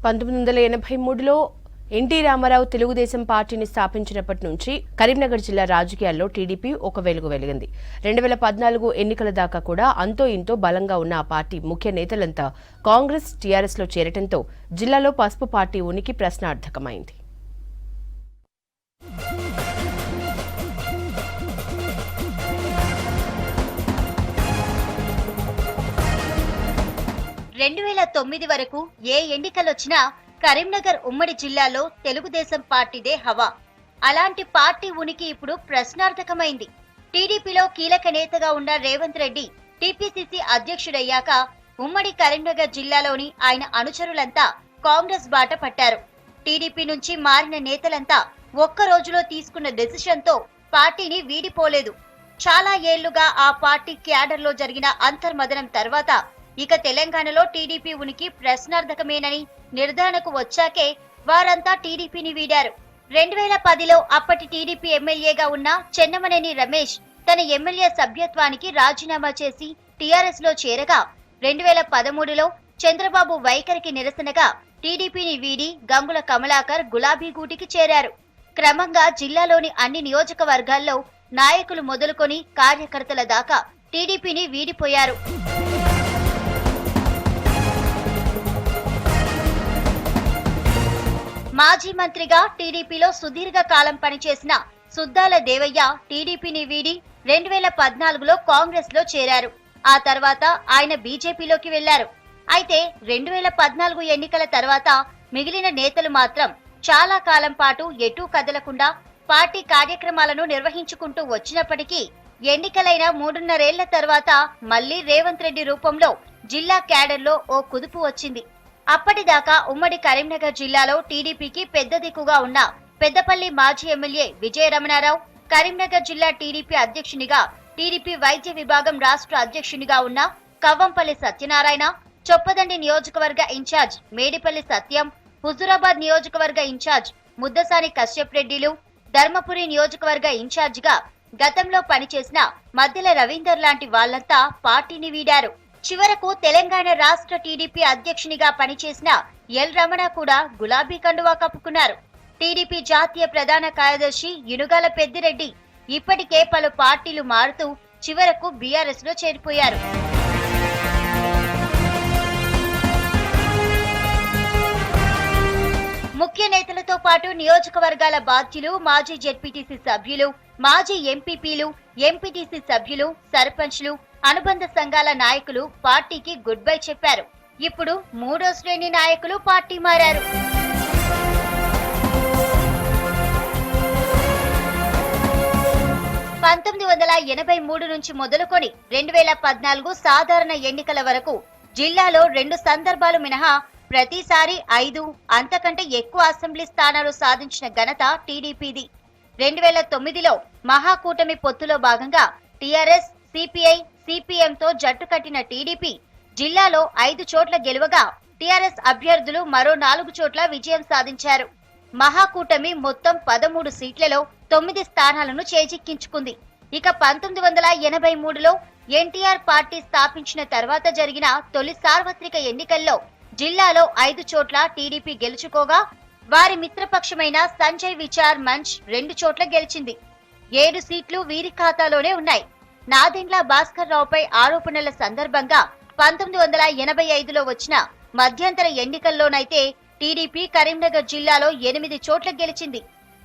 1983లో NT Ramarao Telugu Desam పార్టీని స్థాపించినప్పటి నుంచి కరీంనగర్ జిల్లా రాజకీయాల్లో టీడీపీ ఒక వెలుగు వెలిగింది. 2014 ఎన్నికల దాకా కూడా అంతో ఇంతో బలంగా ఉన్న ఆ పార్టీ ముఖ్య నేతలంతా కాంగ్రెస్, టీఆర్ఎస్లో చేరటంతో జిల్లాలో పసుపు పార్టీ ఉనికి ప్రశ్నార్థకమైంది. వరకు ఏ ఎన్నికలొచ్చినా కరీంనగర్ ఉమ్మడి జిల్లాలో తెలుగుదేశం పార్టీదే హవా. అలాంటి పార్టీ ఉనికి ఇప్పుడు ప్రశ్నార్థకమైంది. టీడీపీలో కీలక నేతగా ఉన్న రేవంత్ రెడ్డి టీపీసీసీ అధ్యక్షుడయ్యాక ఉమ్మడి కరీంనగర్ జిల్లాలోని ఆయన అనుచరులంతా కాంగ్రెస్ బాట పట్టారు. టీడీపీ నుంచి మారిన నేతలంతా ఒక్క రోజులో తీసుకున్న డెసిషన్ తో పార్టీని వీడిపోలేదు. చాలా ఏళ్లుగా ఆ పార్టీ క్యాడర్లో జరిగిన అంతర్మదనం తర్వాత ఇక తెలంగాణలో టీడీపీ ఉనికి ప్రశ్నార్థకమేనని నిర్ధారణకు వచ్చాకే వారంతా టీడీపీని వీడారు. 2010లో అప్పటి టీడీపీ ఎమ్మెల్యేగా ఉన్న చెన్నమనేని రమేష్ తన ఎమ్మెల్యే సభ్యత్వానికి రాజీనామా చేసి టీఆర్ఎస్ లో చేరగా 2013లో చంద్రబాబు వైఖరికి నిరసనగా టీడీపీని వీడి గంగుల కమలాకర్ గులాబీ గూటికి చేరారు. క్రమంగా జిల్లాలోని అన్ని నియోజకవర్గాల్లో నాయకులు మొదలుకొని కార్యకర్తల దాకా టీడీపీని వీడిపోయారు. మాజీ మంత్రిగా టీడీపీలో సుదీర్ఘ కాలం పనిచేసిన సుద్దాల దేవయ్య టీడీపీని వీడి 2014లో కాంగ్రెస్ లో చేరారు. ఆ తర్వాత ఆయన బీజేపీలోకి వెళ్లారు. అయితే 2014 ఎన్నికల తర్వాత మిగిలిన నేతలు మాత్రం చాలా కాలం పాటు ఎటూ కదలకుండా పార్టీ కార్యక్రమాలను నిర్వహించుకుంటూ వచ్చినప్పటికీ ఎన్నికలైన 3.5 ఏళ్ల తర్వాత మళ్లీ రేవంత్ రెడ్డి రూపంలో జిల్లా క్యాడర్లో ఓ కుదుపు వచ్చింది. అప్పటిదాకా ఉమ్మడి కరీంనగర్ జిల్లాలో టీడీపీకి పెద్ద దిక్కుగా ఉన్న పెద్దపల్లి మాజీ ఎమ్మెల్యే విజయ రమణారావు, కరీంనగర్ జిల్లా టీడీపీ అధ్యక్షునిగా టీడీపీ వైద్య విభాగం రాష్ట్ర అధ్యక్షునిగా ఉన్న కవ్వంపల్లి సత్యనారాయణ, చొప్పదండి నియోజకవర్గ ఇన్ఛార్జ్ మేడిపల్లి సత్యం, హుజూరాబాద్ నియోజకవర్గ ఇన్ఛార్జ్ ముద్దసాని కశ్యప్ రెడ్డిలు, ధర్మపురి నియోజకవర్గ ఇన్ఛార్జిగా గతంలో పనిచేసిన మద్దెల రవీందర్ లాంటి వాళ్లంతా పార్టీని వీడారు. చివరకు తెలంగాణ రాష్ట్ర టీడీపీ అధ్యక్షునిగా పనిచేసిన ఎల్ రమణ కూడా గులాబీ కండువా కప్పుకున్నారు. టీడీపీ జాతీయ ప్రధాన కార్యదర్శి యునుగాల పెద్దిరెడ్డి ఇప్పటికే పలు పార్టీలు మారుతూ చివరకు బీఆర్ఎస్ లో చేరిపోయారు. ముఖ్య నేతలతో పాటు నియోజకవర్గాల బాధ్యులు, మాజీ జెడ్పీటీసీ సభ్యులు, మాజీ ఎంపీపీలు, ఎంపీటీసీ సభ్యులు, సర్పంచ్లు, అనుబంధ సంఘాల నాయకులు పార్టీకి గుడ్ బై చెప్పారు. ఇప్పుడు మూడో శ్రేణి నాయకులు పార్టీ మారారు. నుంచి మొదలుకొని 2014 సాధారణ ఎన్నికల వరకు జిల్లాలో 2 సందర్భాలు మినహా ప్రతిసారి 5 అంతకంటే ఎక్కువ అసెంబ్లీ స్థానాలు సాధించిన ఘనత టీడీపీది. 2009లో మహాకూటమి పొత్తులో భాగంగా టీఆర్ఎస్, సిపిఐ, సిపిఎంతో జట్టు కట్టిన టీడీపీ జిల్లాలో 5 చోట్ల గెలువగా టీఆర్ఎస్ అభ్యర్థులు మరో 4 చోట్ల విజయం సాధించారు. మహాకూటమి మొత్తం 13 సీట్లలో 9 స్థానాలను చేజిక్కించుకుంది. ఇక 1983లో ఎన్టీఆర్ పార్టీ స్థాపించిన తర్వాత జరిగిన తొలి సార్వత్రిక ఎన్నికల్లో జిల్లాలో 5 చోట్ల టీడీపీ గెలుచుకోగా వారి మిత్రపక్షమైన సంజయ్ విచార్ మంచ్ 2 చోట్ల గెలిచింది. 7 సీట్లు వీరి ఖాతాలోనే ఉన్నాయి. నాదెండ్ల భాస్కర్ రావుపై ఆరోపణల సందర్భంగా 1985లో వచ్చిన మధ్యంతర ఎన్నికల్లోనైతే టీడీపీ కరీంనగర్ జిల్లాలో 8 చోట్ల గెలిచింది.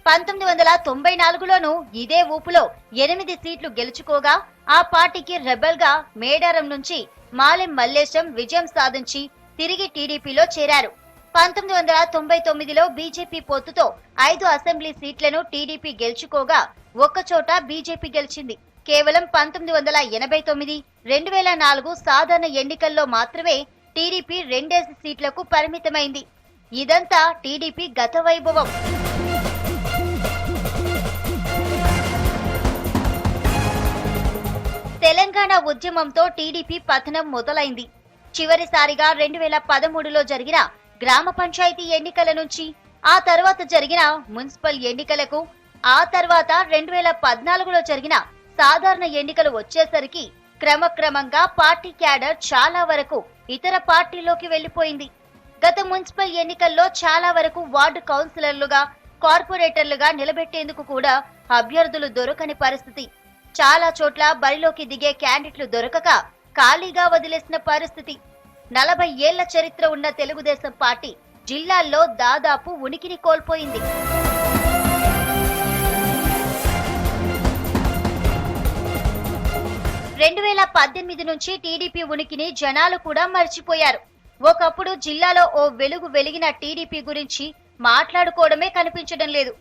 1994లోనూ ఇదే ఊపులో 8 సీట్లు గెలుచుకోగా ఆ పార్టీకి రెబల్ గా మేడారం నుంచి మాలెం మల్లేశం విజయం సాధించి తిరిగి టీడీపీలో చేరారు. 1999లో బీజేపీ పొత్తుతో 5 అసెంబ్లీ సీట్లను టీడీపీ గెలుచుకోగా ఒక్కచోట బీజేపీ గెలిచింది. కేవలం 1989, 2004 సాధారణ ఎన్నికల్లో మాత్రమే టీడీపీ 2 సీట్లకు పరిమితమైంది. ఇదంతా టీడీపీ గత వైభవం. తెలంగాణ ఉద్యమంతో టీడీపీ పతనం మొదలైంది. చివరిసారిగా 2013లో జరిగిన గ్రామ పంచాయతీ ఎన్నికల నుంచి ఆ తర్వాత జరిగిన మున్సిపల్ ఎన్నికలకు, ఆ తర్వాత 2014లో జరిగిన సాధారణ ఎన్నికలు వచ్చేసరికి క్రమక్రమంగా పార్టీ క్యాడర్ చాలా వరకు ఇతర పార్టీల్లోకి వెళ్లిపోయింది. గత మున్సిపల్ ఎన్నికల్లో చాలా వరకు వార్డు కౌన్సిలర్లుగా, కార్పొరేటర్లుగా నిలబెట్టేందుకు కూడా అభ్యర్థులు దొరకని పరిస్థితి. చాలా చోట్ల బరిలోకి దిగే క్యాండిడేట్లు దొరకక ఖాళీగా వదిలేసిన పరిస్థితి. 40 ఏళ్ల చరిత్ర ఉన్న తెలుగుదేశం పార్టీ జిల్లాల్లో దాదాపు ఉనికిని కోల్పోయింది. రెండు 2018 నుంచి టీడీపీ ఉనికిని జనాలు కూడా మర్చిపోయారు. ఒకప్పుడు జిల్లాలో ఓ వెలుగు వెలిగిన టీడీపీ గురించి మాట్లాడుకోవడమే కనిపించడం లేదు.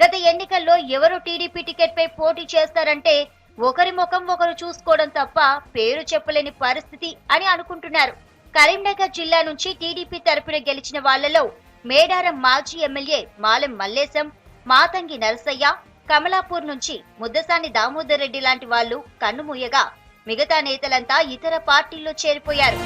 గత ఎన్నికల్లో ఎవరు టీడీపీ టికెట్ పై పోటీ చేస్తారంటే ఒకరి ముఖం ఒకరు చూసుకోవడం తప్ప పేరు చెప్పలేని పరిస్థితి అని అనుకుంటున్నారు. కరీంనగర్ జిల్లా నుంచి టీడీపీ తరపున గెలిచిన వాళ్లలో మేడారం మాజీ ఎమ్మెల్యే మాలెం మల్లేశం, మాతంగి నరసయ్య, కమలాపూర్ నుంచి ముద్దసాని దామోదర్ రెడ్డి లాంటి వాళ్లు కన్నుమూయగా మిగతా నేతలంతా ఇతర పార్టీల్లో చేరిపోయారు.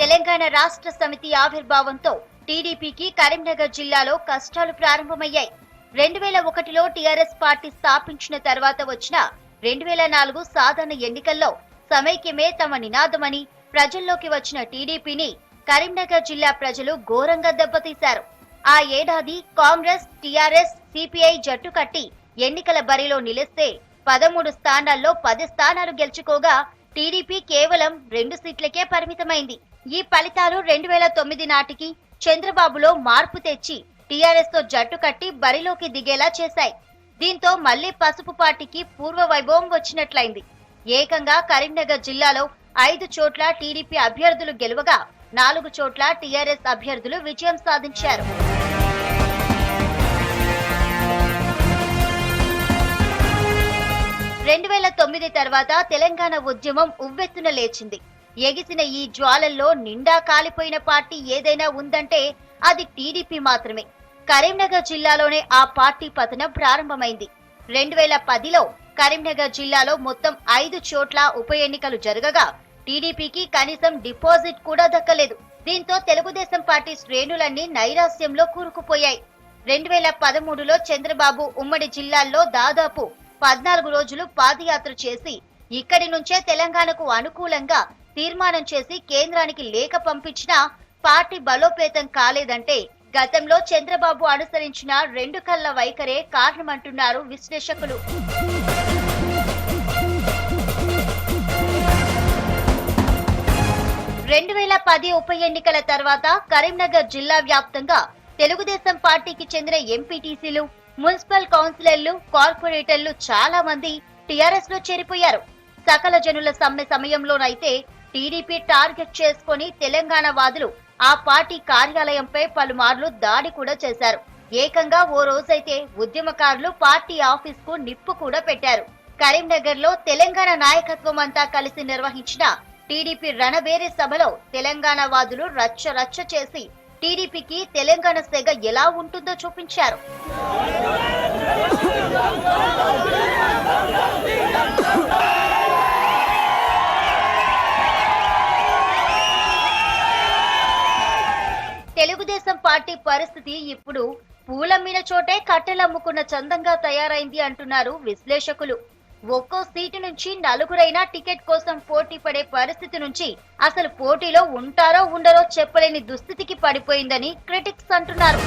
తెలంగాణ రాష్ట్ర సమితి ఆవిర్భావంతో టీడీపీకి కరీంనగర్ జిల్లాలో కష్టాలు ప్రారంభమయ్యాయి. 2001లో టీఆర్ఎస్ పార్టీ స్థాపించిన తర్వాత వచ్చిన 2004 సాధారణ ఎన్నికల్లో సమైక్యమే తమ నినాదమని ప్రజల్లోకి వచ్చిన టీడీపీని కరీంనగర్ జిల్లా ప్రజలు ఘోరంగా దెబ్బతీశారు. ఆ ఏడాది కాంగ్రెస్, టీఆర్ఎస్, సిపిఐ జట్టు కట్టి ఎన్నికల బరిలో నిలిస్తే 13 స్థానాల్లో 10 స్థానాలు గెలుచుకోగా టీడీపీ కేవలం 2 సీట్లకే పరిమితమైంది. ఈ ఫలితాలు 2009 నాటికి చంద్రబాబులో మార్పు తెచ్చి టీఆర్ఎస్ తో జట్టు కట్టి బరిలోకి దిగేలా చేశాయి. దీంతో మళ్లీ పసుపు పార్టీకి పూర్వ వైభవం వచ్చినట్లయింది. ఏకంగా కరీంనగర్ జిల్లాలో 5 చోట్ల టీడీపీ అభ్యర్థులు గెలువగా 4 చోట్ల టీఆర్ఎస్ అభ్యర్థులు విజయం సాధించారు. రెండు 2009 తర్వాత తెలంగాణ ఉద్యమం ఉవ్వెత్తున లేచింది. ఎగిసిన ఈ జ్వాలల్లో నిండా కాలిపోయిన పార్టీ ఏదైనా ఉందంటే అది టీడీపీ మాత్రమే. కరీంనగర్ జిల్లాలోనే ఆ పార్టీ పతనం ప్రారంభమైంది. 2010లో కరీంనగర్ జిల్లాలో మొత్తం 5 చోట్ల ఉప ఎన్నికలు జరగగా టీడీపీకి కనీసం డిపాజిట్ కూడా దక్కలేదు. దీంతో తెలుగుదేశం పార్టీ శ్రేణులన్నీ నైరాశ్యంలో కూరుకుపోయాయి. 2013లో చంద్రబాబు ఉమ్మడి జిల్లాల్లో దాదాపు 14 రోజులు పాదయాత్ర చేసి ఇక్కడి నుంచే తెలంగాణకు అనుకూలంగా తీర్మానం చేసి కేంద్రానికి లేఖ పంపించినా పార్టీ బలోపేతం కాలేదంటే గతంలో చంద్రబాబు అనుసరించిన 2 కళ్ల వైఖరే కారణమంటున్నారు విశ్లేషకులు. 2010 ఉప ఎన్నికల తర్వాత కరీంనగర్ జిల్లా వ్యాప్తంగా తెలుగుదేశం పార్టీకి చెందిన ఎంపీటీసీలు, మున్సిపల్ కౌన్సిలర్లు, కార్పొరేటర్లు చాలా మంది టీఆర్ఎస్ లో చేరిపోయారు. సకల జనుల సమ్మె సమయంలోనైతే టీడీపీ టార్గెట్ చేసుకుని తెలంగాణ వాదులు ఆ పార్టీ కార్యాలయంపై పలుమార్లు దాడి కూడా చేశారు. ఏకంగా ఓ రోజైతే ఉద్యమకారులు పార్టీ ఆఫీస్ కు నిప్పు కూడా పెట్టారు. కరీంనగర్ లో తెలంగాణ నాయకత్వం అంతా కలిసి నిర్వహించిన టీడీపీ రణబేరి సభలో తెలంగాణ వాదులు రచ్చ రచ్చ చేసి టీడీపీకి తెలంగాణ సెగ ఎలా ఉంటుందో చూపించారు. తెలుగుదేశం పార్టీ పరిస్థితి ఇప్పుడు పూలమ్మిన చోటే కట్టెలమ్ముకున్న చందంగా తయారైంది అంటున్నారు విశ్లేషకులు. ఒక్కో సీటు నుంచి 4గురైనా టికెట్ కోసం పోటీ పడే పరిస్థితి నుంచి అసలు పోటీలో ఉంటారో ఉండరో చెప్పలేని దుస్థితికి పడిపోయిందని క్రిటిక్స్ అంటున్నారు.